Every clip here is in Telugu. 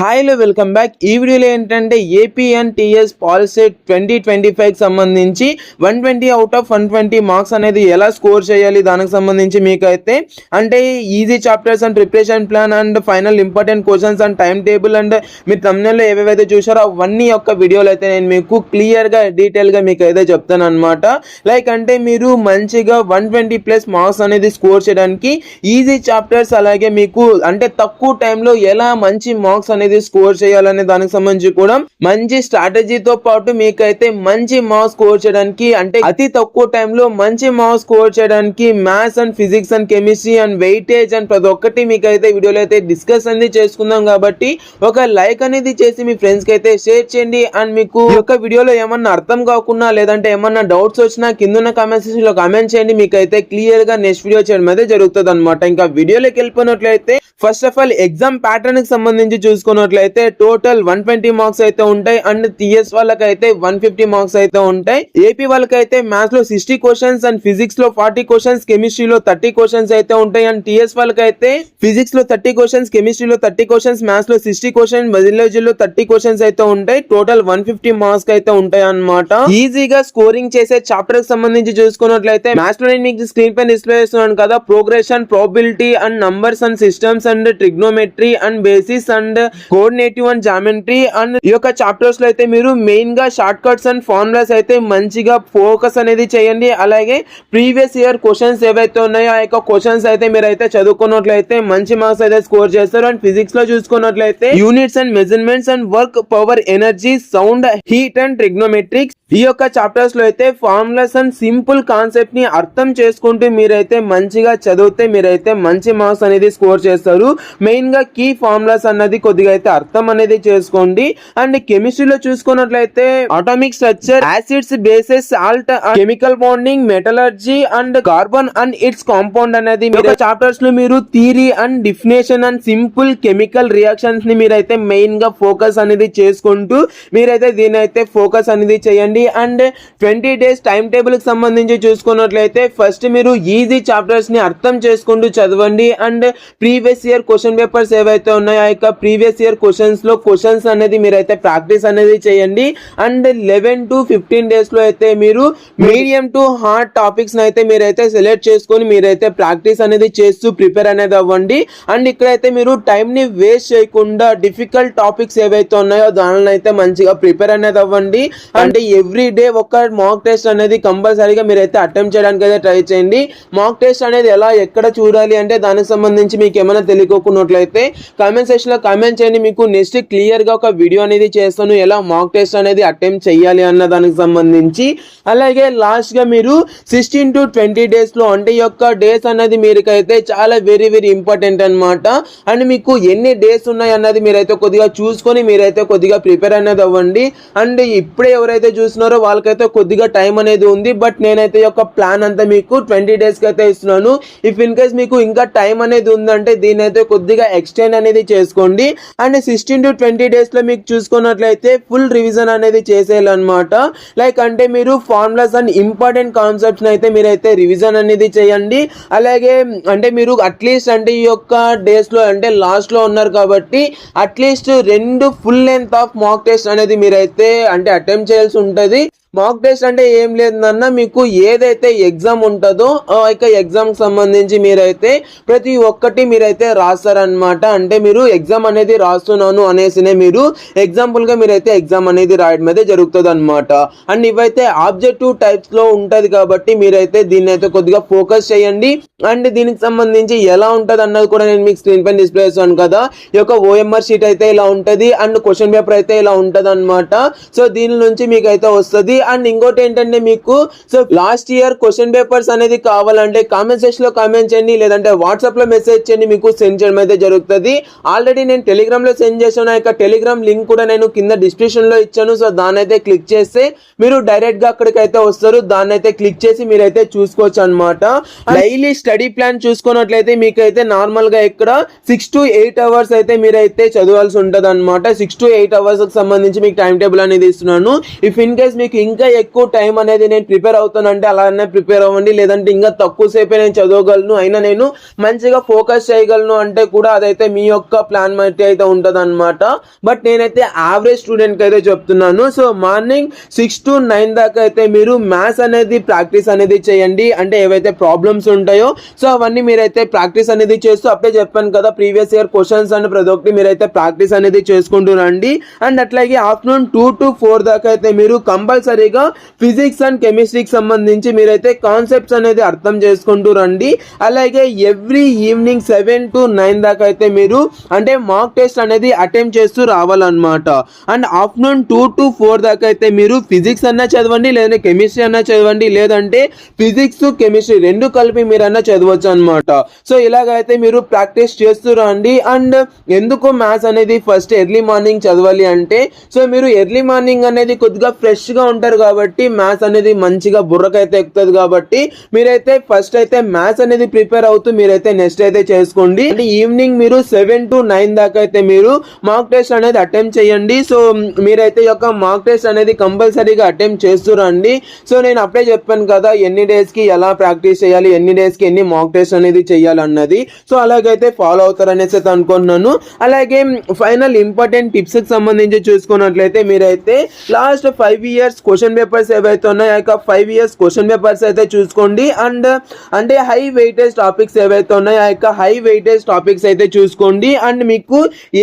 హాయ్ లో వెల్కమ్ బ్యాక్. ఈ వీడియోలో ఏంటంటే ఏపీ అండ్ టీఎస్ పాలిసెట్ 2025 సంబంధించి 120 అవుట్ ఆఫ్ 120 మార్క్స్ అనేది ఎలా స్కోర్ చేయాలి దానికి సంబంధించి మీకు అయితే అంటే easy chapters and preparation plan and final important questions and time table and మీరు thumbnail ఏవేవైతే చూసారో అవన్నీ యొక్క వీడియోలు అయితే నేను మీకు క్లియర్గా డీటెయిల్గా మీకు అయితే చెప్తాను అనమాట. లైక్ అంటే మీరు మంచిగా 120+ మార్క్స్ అనేది స్కోర్ చేయడానికి ఈజీ చాప్టర్స్ అలాగే మీకు అంటే తక్కువ టైంలో ఎలా మంచి మార్క్స్ అనేది స్కోర్ చేయాలనే దానికి సంబంధించి కూడా మంచి స్ట్రాటజీతో పాటు మీకైతే మంచి మార్క్స్ స్కోర్ చేయడానికి అంటే అతి తక్కువ టైంలో మంచి మార్క్స్ స్కోర్ చేయడానికి maths and physics and chemistry and weightage and ప్రతి ఒక్కటి మీకైతే వీడియోలో అయితే డిస్కస్ అనేది చేసుకుందాం. కాబట్టి ఒక లైక్ అనేది చేసి మీ ఫ్రెండ్స్ కి అయితే షేర్ చేయండి. అండ్ మీకు ఈ యొక్క వీడియోలో ఏమన్నా అర్థం కాకుండా లేదంటే ఏమన్నా డౌట్స్ వచ్చినా కింద కామెంట్ సెక్షన్ లో కామెంట్ చేయండి. మీకైతే క్లియర్ గా నెక్స్ట్ వీడియో చేయడం అయితే జరుగుతుంది అనమాట. ఇంకా వీడియోలోకి వెళ్ళిపోయినట్లయితే first of all exam pattern కి సంబంధించి చూసుకున్నట్లయితే టోటల్ 120 మార్క్స్ అయితే ఉంటాయి అండ్ టీఎస్ వాళ్ళకైతే 150 మార్క్స్ అయితే ఉంటాయి. ఏపీ వాళ్ళకైతే మ్యాథ్స్ లో 60 క్వశ్చన్స్ అండ్ ఫిజిక్స్ లో 40 క్వశ్చన్స్ కెమిస్ట్రీలో 30 క్వశ్చన్స్ అయితే ఉంటాయి. అండ్ టీఎస్ వాళ్ళకైతే ఫిజిక్స్ లో 30 క్వశ్చన్స్ కెమిస్ట్రీలో 30 క్వశ్చన్స్ మ్యాథ్స్ లో 60 క్వశ్చన్స్ బయాలజీలో 30 క్వశ్చన్స్ అయితే ఉంటాయి. టోటల్ 150 మార్క్స్ అయితే ఉంటాయి అన్నమాట. ఈజీగా స్కోరింగ్ చేసే చాప్టర్ కి సంబంధించి చూసుకున్నట్లయితే మ్యాథ్స్ లో నేను మీకు స్క్రీన్ పైన డిస్ప్లే చేస్తున్నాను కదా, progression, probability and numbers and systems and trigonometry and basis and coordinative and geometry and ఈ యొక్క చాప్టర్స్ లో అయితే మీరు మెయిన్ గా షార్ట్ కట్స్ అండ్ ఫార్ములాస్ అయితే మంచిగా ఫోకస్ అనేది చేయండి. అలాగే ప్రీవియస్ ఇయర్ క్వశ్చన్స్ ఏవైతే ఉన్నాయో ఆ యొక్క క్వశ్చన్స్ అయితే మీరు అయితే చదువుకున్నట్లయితే మంచి మార్క్స్ అయితే స్కోర్ చేస్తారు. అండ్ ఫిజిక్స్ లో చూసుకున్నట్లయితే units and measurements and work, power, energy, sound, heat and trigonometrics ఈ యొక్క చాప్టర్స్ లో అయితే ఫార్ములాస్ అండ్ సింపుల్ కాన్సెప్ట్ ని అర్థం చేసుకుంటూ మీరైతే మంచిగా చదివితే మీరైతే మంచి మార్క్స్ అనేది స్కోర్ చేస్తారు. మెయిన్ గా కీ ఫార్ములాస్ అన్నది కొద్దిగా అయితే అర్థం అనేది చేసుకోండి. అండ్ కెమిస్ట్రీలో చూసుకున్నట్లయితే atomic structure, acids, bases, salt, chemical bonding, metallurgy and carbon and it's compound అనేది మీరు చాప్టర్స్ లో మీరు theory and definition and simple chemical reactions ని మీరైతే మెయిన్ గా ఫోకస్ అనేది చేసుకుంటూ మీరైతే దీని అయితే ఫోకస్ అనేది చేయండి. అండ్ 20 days టైం టేబుల్ కి సంబంధించి చూసుకున్నట్లయితే ఫస్ట్ మీరు ఈజీ చాప్టర్స్ ని అర్థం చేసుకుంటూ చదవండి. And previous year question papers ఏవైతే ఉన్నాయో ఆ యొక్క ప్రీవియస్ ఇయర్ క్వశ్చన్స్ లో క్వశ్చన్స్ అనేది మీరైతే ప్రాక్టీస్ అనేది చేయండి. అండ్ 11 to 15 days లో అయితే మీరు మీడియం టు హార్డ్ టాపిక్స్ అయితే మీరైతే సెలెక్ట్ చేసుకొని మీరైతే ప్రాక్టీస్ అనేది చేస్తూ ప్రిపేర్ అనేది అవ్వండి. అండ్ ఇక్కడైతే మీరు టైం ని వేస్ట్ చేయకుండా డిఫికల్ట్ టాపిక్స్ ఏవైతే ఉన్నాయో దానిని అయితే మంచిగా ప్రిపేర్ అనేది అవ్వండి. అంటే ఎవ్రీ డే ఒక మాక్ టెస్ట్ అనేది కంపల్సరీగా మీరైతే అటెంప్ట్ చేయడానికి అయితే ట్రై చేయండి. మాక్ టెస్ట్ అనేది ఎలా ఎక్కడ చూడాలి అంటే దానికి సంబంధించి మీకు ఏమైనా తెలియకోకున్నట్లయితే కామెంట్ సెక్షన్ లో కామెంట్ చేయండి. మీకు నెక్స్ట్ క్లియర్ గా ఒక వీడియో అనేది చేస్తాను ఎలా మాక్ టెస్ట్ అనేది అటెంప్ట్ చేయాలి అన్న దానికి సంబంధించి. అలాగే లాస్ట్ గా మీరు 16 to 20 days లో అంటే ఈ యొక్క డేస్ అనేది మీకైతే చాలా వెరీ వెరీ ఇంపార్టెంట్ అన్నమాట. అండ్ మీకు ఎన్ని డేస్ ఉన్నాయి అన్నది మీరైతే కొద్దిగా చూసుకొని మీరైతే కొద్దిగా ప్రిపేర్ అనేది అవ్వండి. అండ్ ఇప్పుడే ఎవరైతే చూస్తున్నారో వాళ్ళకైతే కొద్దిగా టైం అనేది ఉంది. బట్ నేనైతే ఈ యొక్క ప్లాన్ అంతా మీకు 20 days కి అయితే ఇస్తున్నాను. ఇఫ్ ఇన్ కేస్ మీకు ఇంకా టైం అనేది ఉందంటే దీని అయితే కొద్దిగా ఎక్స్టెండ్ అనేది చేసుకోండి. అండ్ 16 to 20 days లో మీకు చూసుకున్నట్లయితే ఫుల్ రివిజన్ అనేది చేసేయాలన్నమాట. లైక్ అంటే మీరు ఫార్ములాస్ అండ్ ఇంపార్టెంట్ కాన్సెప్ట్స్ అయితే మీరైతే రివిజన్ అనేది చేయండి. అలాగే అంటే మీరు అట్లీస్ట్ అంటే ఈ యొక్క డేస్ లో అంటే లాస్ట్ లో ఉన్నారు కాబట్టి at least 2 full length of mock test అనేది మీరైతే అంటే అటెంప్ట్ చేయాల్సి ఉంటది. మాక్ టెస్ట్ అంటే ఏం లేదన్నా మీకు ఏదైతే ఎగ్జామ్ ఉంటుందో ఆ యొక్క ఎగ్జామ్ కి సంబంధించి మీరైతే ప్రతి ఒక్కటి మీరైతే రాస్తారనమాట. అంటే మీరు ఎగ్జామ్ అనేది రాస్తున్నాను అనేసినే మీరు ఎగ్జాంపుల్ గా మీరైతే ఎగ్జామ్ అనేది రాయడం అయితే జరుగుతుంది అనమాట. అండ్ ఇవైతే ఆబ్జెక్టివ్ టైప్స్ లో ఉంటది కాబట్టి మీరైతే దీన్ని అయితే కొద్దిగా ఫోకస్ చేయండి. అండ్ దీనికి సంబంధించి ఎలా ఉంటది అన్నది కూడా నేను మీకు స్క్రీన్ పైన డిస్ప్లే చేస్తాను కదా. ఈ యొక్క ఓఎంఆర్ షీట్ అయితే ఇలా ఉంటది అండ్ క్వశ్చన్ పేపర్ అయితే ఇలా ఉంటది అనమాట. సో దీని నుంచి మీకు అయితే వస్తుంది. అండ్ ఇంకోటి ఏంటంటే మీకు so last year question papers అనేది కావాలంటే కామెంట్ సెక్షన్ లో కామెంట్ చేయండి లేదంటే వాట్సాప్ లో మెసేజ్ చేయండి, మీకు సెండ్ చేయడం అయితే జరుగుతుంది. ఆల్రెడీ నేను టెలిగ్రామ్ లో సెండ్ చేశాను. ఆ యొక్క టెలిగ్రామ్ లింక్ కూడా నేను కింద డిస్క్రిప్షన్ లో ఇచ్చాను. సో దాన్ని అయితే క్లిక్ చేస్తే మీరు డైరెక్ట్ గా అక్కడికి అయితే వస్తారు. దాన్ని అయితే క్లిక్ చేసి మీరైతే చూసుకోవచ్చు అనమాట. డైలీ స్టడీ ప్లాన్ చూసుకున్నట్లయితే మీకైతే నార్మల్ గా ఇక్కడ 6 to 8 hours అయితే మీరైతే చదవాల్సి ఉంటది అనమాట. 6 to 8 hours కి సంబంధించి మీకు టైం టేబుల్ అనేది ఇస్తున్నాను. ఇఫ్ ఇన్ కేస్ మీకు ఇంకా ఎక్కువ టైం అనేది నేను ప్రిపేర్ అవుతానంటే అలానే ప్రిపేర్ అవ్వండి, లేదంటే ఇంకా తక్కువ సేపే నేను చదవగలను అయినా నేను మంచిగా ఫోకస్ చేయగలను అంటే కూడా అదైతే మీ యొక్క ప్లాన్ బట్టి అయితే ఉంటుంది అనమాట. బట్ నేనైతే యావరేజ్ స్టూడెంట్కి అయితే చెప్తున్నాను. సో మార్నింగ్ 6 to 9 దాకా అయితే మీరు మ్యాథ్స్ అనేది ప్రాక్టీస్ అనేది చేయండి. అంటే ఏవైతే ప్రాబ్లమ్స్ ఉంటాయో సో అవన్నీ మీరైతే ప్రాక్టీస్ అనేది చేస్తూ, అప్పుడే చెప్పాను కదా ప్రీవియస్ ఇయర్ క్వశ్చన్స్ అండ్ ప్రతి ఒక్కటి మీరైతే ప్రాక్టీస్ అనేది చేసుకుంటూ రండి. అండ్ అట్లాగే ఆఫ్టర్నూన్ 2 to 4 దాకా అయితే మీరు కంపల్సరీగా ఫిజిక్స్ అండ్ కెమిస్ట్రీకి సంబంధించి మీరైతే కాన్సెప్ట్స్ అనేది అర్థం చేసుకుంటూ రండి. అలాగే ఎవ్రీ ఈవినింగ్ 7 to 9 దాకా అయితే మీరు అంటే మాక్ టెస్ట్ అనేది అటెంప్ట్ చేస్తూ రావాలన్నమాట. అండ్ ఆఫ్టర్నూన్ 2 to 4 దాకా అయితే మీరు ఫిజిక్స్ అన్నా చదవండి, లేదంటే కెమిస్ట్రీ అన్నా చదవండి, లేదంటే ఫిజిక్స్ కెమిస్ట్రీ రెండు కలిపి మీరన్నా చదవచ్చు అనమాట. సో ఇలాగైతే మీరు ప్రాక్టీస్ చేస్తూ రండి. అండ్ ఎందుకు మ్యాథ్స్ అనేది ఫస్ట్ ఎర్లీ మార్నింగ్ చదవాలి అంటే, సో మీరు ఎర్లీ మార్నింగ్ అనేది కొద్దిగా ఫ్రెష్ గా ఉంటారు కాబట్టి మ్యాథ్స్ అనేది మంచిగా బుర్రకైతే ఎక్కుతుంది కాబట్టి మీరైతే ఫస్ట్ అయితే మ్యాథ్స్ అనేది ప్రిపేర్ అవుతూ మీరైతే నెక్స్ట్ అయితే చేసుకోండి. అంటే ఈవినింగ్ మీరు 7 to 9 దాకా అయితే మీరు మాక్ టెస్ట్ అనేది అటెంప్ట్ చేయండి. సో మీరైతే యొక్క మాక్ టెస్ట్ అనేది కంపల్సరీగా అటెంప్ట్ చేస్తూ రండి. సో నేను అప్పుడే చెప్పాను కదా ఎన్ని డేస్ కి ఎలా ప్రాక్టీస్ చేయాలి, ఎన్ని డేస్ కి ఎన్ని మాక్ టెస్ట్ అనేది చేయాలి అన్నది. సో అలాగైతే ఫాలో అవుతారనేసి అయితే అనుకుంటున్నాను. అలాగే ఫైనల్ ఇంపార్టెంట్ టిప్స్ కి సంబంధించి చూసుకున్నట్లయితే మీరైతే లాస్ట్ 5 years క్వశ్చన్ పేపర్స్ ఏవైతే ఉన్నాయో 5 years క్వశ్చన్ పేపర్స్ అయితే చూసుకోండి. అండ్ అంటే హై వెయిటేజ్ టాపిక్స్ ఏవైతే ఉన్నాయో హై వెయిటేజ్ టాపిక్స్ అయితే చూసుకోండి. అండ్ మీకు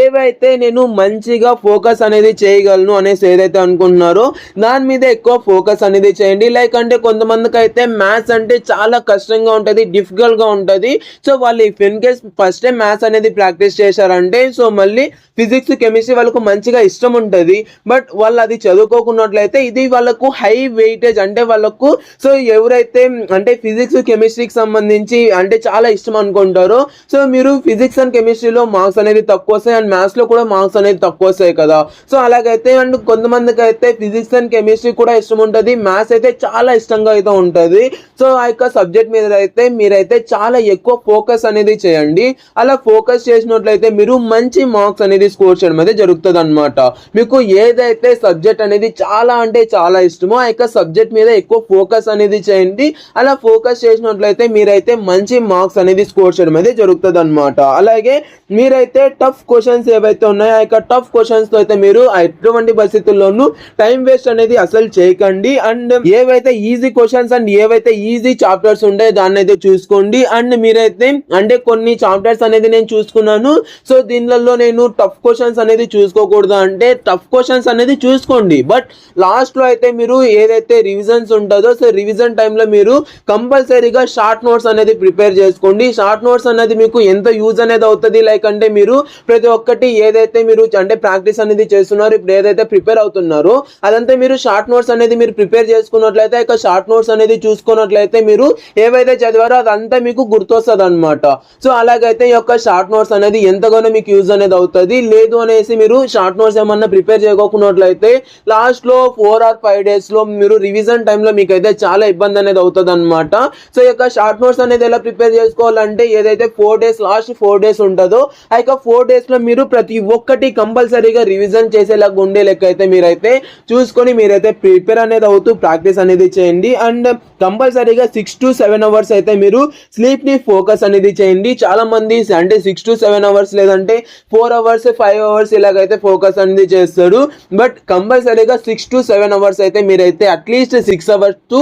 ఏవైతే నేను మంచిగా ఫోకస్ అనేది చేయగలను అనేసి ఏదైతే అనుకుంటున్నారో దాని మీద ఎక్కువ ఫోకస్ అనేది చేయండి. లైక్ అంటే కొంతమందికి అయితే మ్యాథ్స్ అంటే చాలా కష్టంగా ఉంటుంది, డిఫికల్ట్ గా ఉంటుంది. సో వాళ్ళు if in case first time maths అనేది ప్రాక్టీస్ చేశారంటే సో మళ్ళీ ఫిజిక్స్ కెమిస్ట్రీ వాళ్ళకు మంచిగా ఇష్టం ఉంటుంది. బట్ వాళ్ళు అది చదువుకోకున్నట్లయితే ఇది వాళ్ళకు హై వెయిటేజ్ అంటే వాళ్ళకు సో ఎవరైతే అంటే ఫిజిక్స్ కెమిస్ట్రీకి సంబంధించి అంటే చాలా ఇష్టం అనుకుంటారో సో మీరు ఫిజిక్స్ అండ్ కెమిస్ట్రీలో మార్క్స్ అనేది తక్కువ వస్తాయి అండ్ మ్యాథ్స్ లో కూడా మార్క్స్ అనేది తక్కువ వస్తాయి కదా. సో అలాగైతే అండ్ కొంతమందికి అయితే ఫిజిక్స్ అండ్ కెమిస్ట్రీ కూడా ఇష్టం ఉంటుంది, మ్యాథ్స్ అయితే చాలా ఇష్టంగా అయితే ఉంటుంది. సో ఆ యొక్క సబ్జెక్ట్ మీద అయితే మీరైతే చాలా ఎక్కువ ఫోకస్ అనేది చేయండి. అలా ఫోకస్ చేసినట్లయితే మీరు మంచి మార్క్స్ అనేది స్కోర్ చేయడం అయితే జరుగుతుంది అనమాట. మీకు ఏదైతే సబ్జెక్ట్ అనేది చాలా అంటే చాలా ఇష్టమో ఆ యొక్క సబ్జెక్ట్ మీద ఎక్కువ ఫోకస్ అనేది చేయండి. అలా ఫోకస్ చేసినట్లయితే మీరైతే మంచి మార్క్స్ అనేది స్కోర్ చేయడం అయితే జరుగుతుంది అనమాట. అలాగే మీరైతే టఫ్ క్వశ్చన్స్ ఏవైతే ఉన్నాయో ఆ యొక్క టఫ్ క్వశ్చన్స్ తో అయితే మీరు ఎటువంటి పరిస్థితుల్లోనూ టైం వేస్ట్ అనేది అసలు చేయకండి. అండ్ ఏవైతే ఈజీ క్వశ్చన్స్ అండ్ ఏవైతే ఈజీ చాప్టర్స్ ఉంటాయో దాన్ని అయితే చూసుకోండి. అండ్ మీరైతే అంటే కొన్ని చాప్టర్స్ అనేది నేను చూసుకున్నాను. సో దీనిలో నేను టఫ్ క్వశ్చన్స్ అనేది చూసుకోకూడదు అంటే టఫ్ క్వశ్చన్స్ అనేది చూసుకోండి. బట్ లాస్ట్ లో అయితే మీరు ఏదైతే రివిజన్స్ ఉంటుందో సో రివిజన్ టైంలో మీరు కంపల్సరీగా షార్ట్ నోట్స్ అనేది ప్రిపేర్ చేసుకోండి. షార్ట్ నోట్స్ అనేది మీకు ఎంత యూజ్ అనేది అవుతుంది లైక్ అంటే మీరు ప్రతి ఒక్కటి ఏదైతే మీరు అంటే ప్రాక్టీస్ అనేది చేస్తున్నారు, ఇప్పుడు ఏదైతే ప్రిపేర్ అవుతున్నారో అదంతా మీరు షార్ట్ నోట్స్ అనేది మీరు ప్రిపేర్ చేసుకున్నట్లయితే ఇక షార్ట్ నోట్స్ అనేది చూసుకున్నట్లయితే మీరు ఏవైతే చదివారో అదంతా మీకు గుర్తొస్తుంది అనమాట. సో అలాగైతే ఈ యొక్క షార్ట్ నోట్స్ అనేది ఎంతగానో మీకు యూజ్ అనేది అవుతుంది. లేదు అనేసి మీరు షార్ట్ నోట్స్ ఏమన్నా ప్రిపేర్ చేయకోకున్నట్లయితే లాస్ట్ లో 4 or 5 days లో మీరు రివిజన్ టైంలో మీకు అయితే చాలా ఇబ్బంది అనేది అవుతుంది అనమాట. సో ఈ యొక్క షార్ట్ నోట్స్ అనేది ఎలా ప్రిపేర్ చేసుకోవాలంటే ఏదైతే 4 days లాస్ట్ 4 days ఉంటుందో ఆ యొక్క 4 days లో మీరు ప్రతి ఒక్కటి కంపల్సరీగా రివిజన్ చేసేలాగా ఉండే లెక్క అయితే మీరైతే చూసుకొని మీరైతే ప్రిపేర్ అనేది అవుతూ ప్రాక్టీస్ అనేది చేయండి. అండ్ కంపల్సరీగా 6 to 7 hours అయితే మీరు స్లీప్ ని ఫోకస్ అనేది చేయండి. చాలా మంది అంటే 6 to 7 hours లేదంటే 4 hours 5 hours ఇలాగైతే ఫోకస్ అనేది చేస్తాడు. బట్ కంపల్సరీగా 6 to 7 hours అయితే మీరైతే at least 6 hours to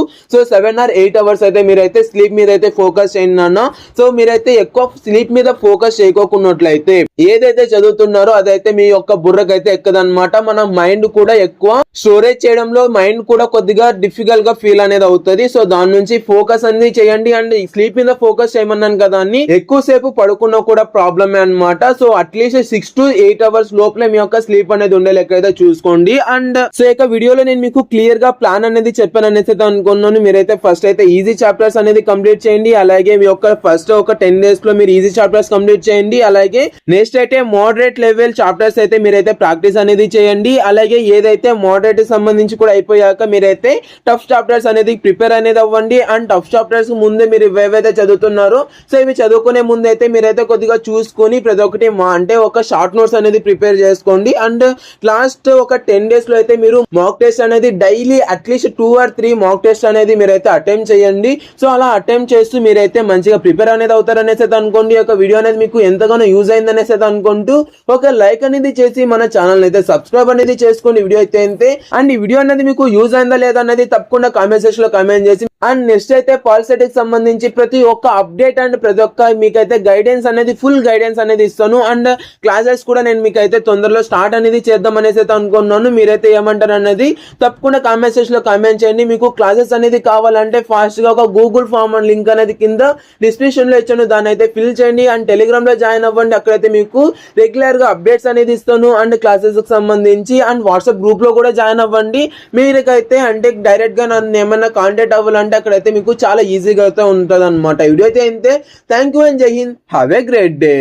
7 or 8 hours అయితే మీరైతే స్లీప్ మీద అయితే ఫోకస్ చేయండి అన్న. సో మీరైతే ఎక్కువ స్లీప్ మీద ఫోకస్ చేయకోకున్నట్లయితే ఏదైతే చదువుతున్నారో అదైతే మీ యొక్క బుర్రకైతే ఎక్కదనమాట. మన మైండ్ కూడా ఎక్కువ స్టోరేజ్ చేయడంలో మైండ్ కూడా కొద్దిగా డిఫికల్ట్ గా ఫీల్ అనేది అవుతుంది. సో దాని నుంచి ఫోకస్ అనేది చేయండి. అండ్ స్లీప్ మీద ఫోకస్ చేయమన్నాను కదా అని ఎక్కువసేపు పడుకున్నా కూడా ప్రాబ్లమే అనమాట. సో అట్లీస్ట్ 6 to 8 hours లోపలే మీ యొక్క స్లీప్ అనేది ఉండే లెక్క అయితే చూసుకోండి. అండ్ సో ఇక వీడియోలో నేను మీకు క్లియర్ గా ప్లాన్ అనేది చెప్పాను అనేసి అనుకున్నాను. మీరైతే ఫస్ట్ అయితే ఈజీ చాప్టర్స్ అనేది కంప్లీట్ చేయండి. అలాగే మీ యొక్క ఫస్ట్ ఒక 10 days లో మీరు ఈజీ చాప్టర్స్ కంప్లీట్ చేయండి. అలాగే నెక్స్ట్ అయితే మోడరేట్ లెవెల్ చాప్టర్స్ అయితే మీరైతే ప్రాక్టీస్ అనేది చేయండి. అలాగే ఏదైతే మోడరేట్ సంబంధించి కూడా అయిపోయాక మీరైతే టఫ్ చాప్టర్స్ అనేది ప్రిపేర్ అనేది అవ్వండి. అండ్ టఫ్ చాప్టర్స్ ముందే మీరు ఏవైతే చదువుతున్నారో సో ఇవి చదువుకునే ముందు అయితే మీరైతే కొద్దిగా చూసుకొని ప్రతి ఒక్కటి అంటే ఒక షార్ట్ నోట్స్ అనేది ప్రిపేర్ చేసుకోండి. అండ్ లాస్ట్ ఒక 10 days లో అయితే మీరు మాక్ టెస్ట్ అనేది daily at least 2 or 3 mock test అనేది మీరైతే అటెంప్ట్ చేయండి. సో అలా అటెంప్ట్ చేస్తూ మీరైతే మంచిగా ప్రిపేర్ అనేది అవుతారు అనేసి అయితే అనుకోండి. ఒక వీడియో అనేది మీకు ఎంతగానో యూజ్ అయింది అనేసి అయితే అనుకుంటూ ఒక లైక్ అనేది చేసి మన ఛానల్ అయితే సబ్స్క్రైబ్ అనేది చేసుకోండి వీడియో అయితే అంతే. అండ్ ఈ వీడియో అనేది మీకు యూజ్ అయిందా లేదా అనేది తప్పకుండా కామెంట్ సెక్షన్ లో కామెంట్ చేసి, అండ్ నెక్స్ట్ అయితే పాలిసెటిక్స్ సంబంధించి ప్రతి ఒక్క అప్డేట్ అండ్ ప్రతి ఒక్క మీకైతే గైడెన్స్ అనేది ఫుల్ గైడెన్స్ అనేది ఇస్తాను. అండ్ క్లాసెస్ కూడా నేను మీకైతే తొందరలో స్టార్ట్ అనేది చేద్దాం అనేసి అయితే అనుకున్నాను. మీరైతే ఏమంటారు అనేది తప్పకుండా కామెంట్ సెక్షన్ లో కామెంట్ చేయండి. మీకు క్లాసెస్ అనేది కావాలంటే ఫాస్ట్ గా ఒక గూగుల్ ఫామ్ లింక్ అనేది కింద డిస్క్రిప్షన్ లో ఇచ్చాను, దాన్ని అయితే ఫిల్ చేయండి. అండ్ టెలిగ్రామ్ లో జాయిన్ అవ్వండి, అక్కడైతే మీకు రెగ్యులర్ గా అప్డేట్స్ అనేది ఇస్తాను అండ్ క్లాసెస్ కి సంబంధించి. అండ్ వాట్సాప్ గ్రూప్ లో కూడా జాయిన్ అవ్వండి. మీరైతే అంటే డైరెక్ట్ గా నన్ను ఏమన్నా కాంటాక్ట్ అవ్వాలంటే అక్కడైతే మీకు చాలా ఈజీగా అయితే ఉంటుంది అనమాట. వీడియో అయితే అంతే. థ్యాంక్ యూ అండ్ జై Hind. Have a great day.